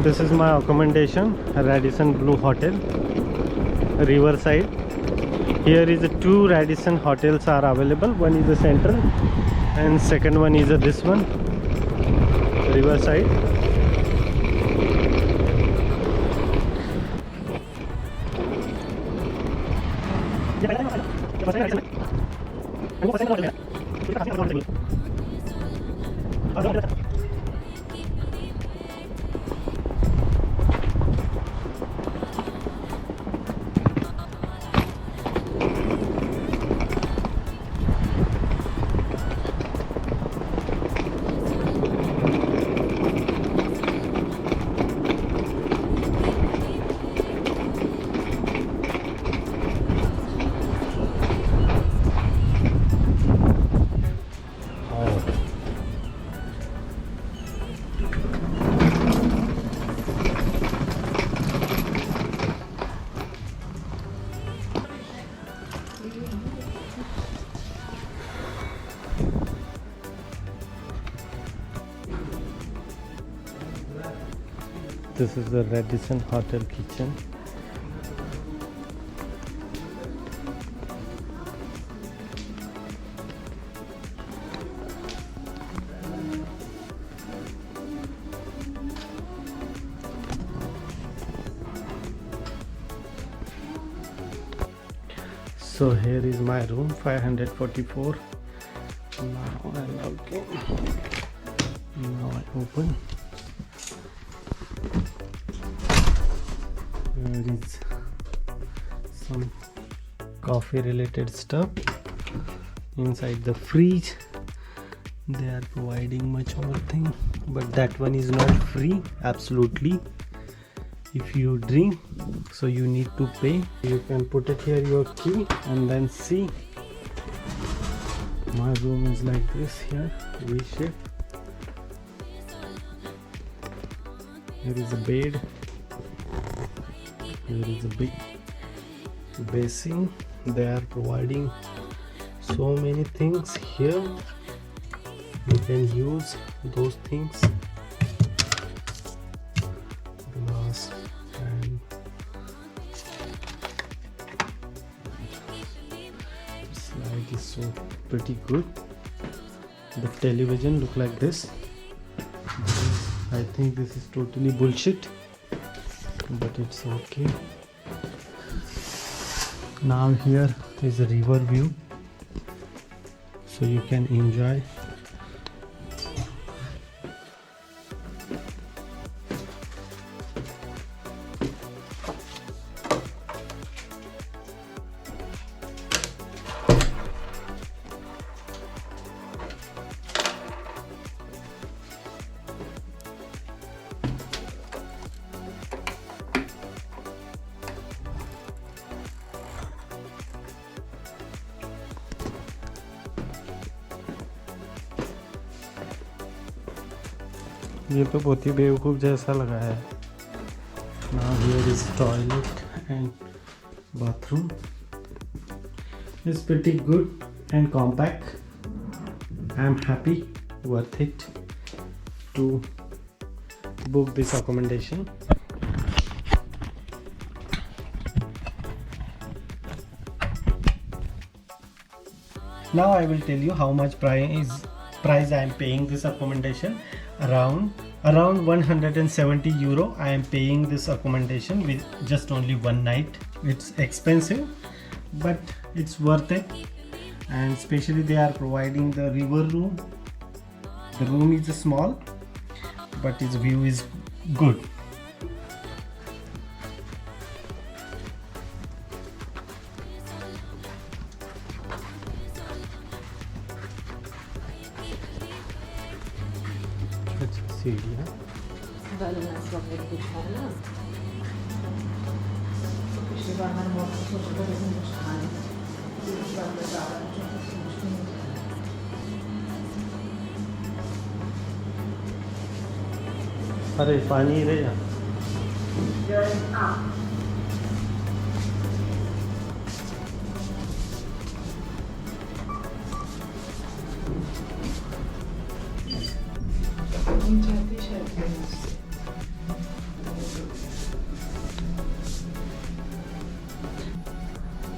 This is my accommodation, Radisson Blu Hotel, Riverside. Here is the two Radisson hotels are available. One is the Central and second one is this one, Riverside. This is the Radisson Hotel kitchen. So here is my room, 544. Now I log in. Now I open. There is some coffee related stuff inside the fridge. They are providing much more thing, but that one is not free. Absolutely, if you drink, so you need to pay. You can put it here, your key, and then see. My room is like this here, V shape. Here is a bed. Here is a big basin. They are providing so many things here. You can use those things. Glass and slide is so pretty good. The television look like this. I think this is totally bullshit, but it's okay. Now here is a river view, so you can enjoy. ये तो बहुत ही बेवकूफ़ जैसा लगा है. Now here is toilet and bathroom. It's pretty good and compact. I am happy, worth it to book this accommodation. Now I will tell you how much price I am paying this accommodation. Around 170 euro I am paying this accommodation with just only one night. It's expensive, but it's worth it, and especially they are providing the river room. The room is small, but its view is good. सीढ़ियाँ अरे पानी रहे यहाँ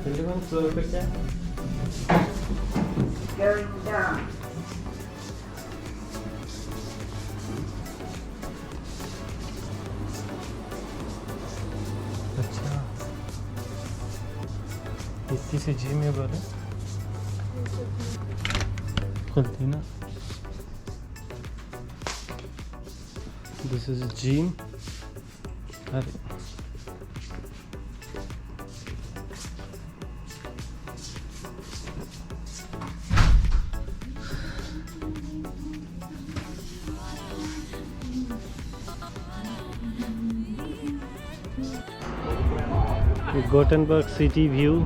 11 floor पे क्या? Going down. अच्छा, इतनी से जिम है बोले खुलती ना. This is a gym. अरे Gothenburg city view.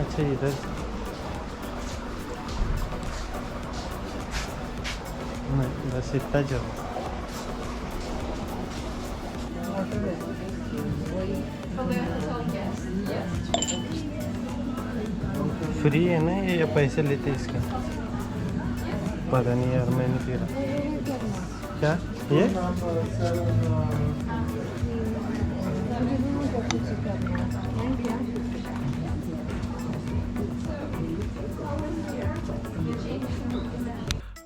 अच्छा इधर नहीं, बस इतना जो फ्री है ना ये या पैसे लेते इसका? पता नहीं यार, मैं नहीं पी रहा. क्या ये?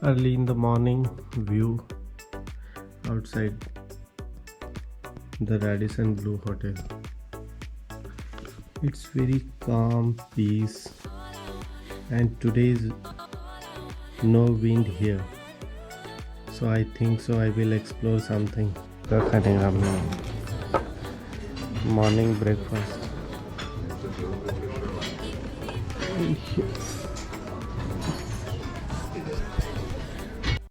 Early in the morning view outside the Radisson Blu Hotel. It's very calm, peace, and today is no wind here, so I think so I will explore something. Morning breakfast. Yes.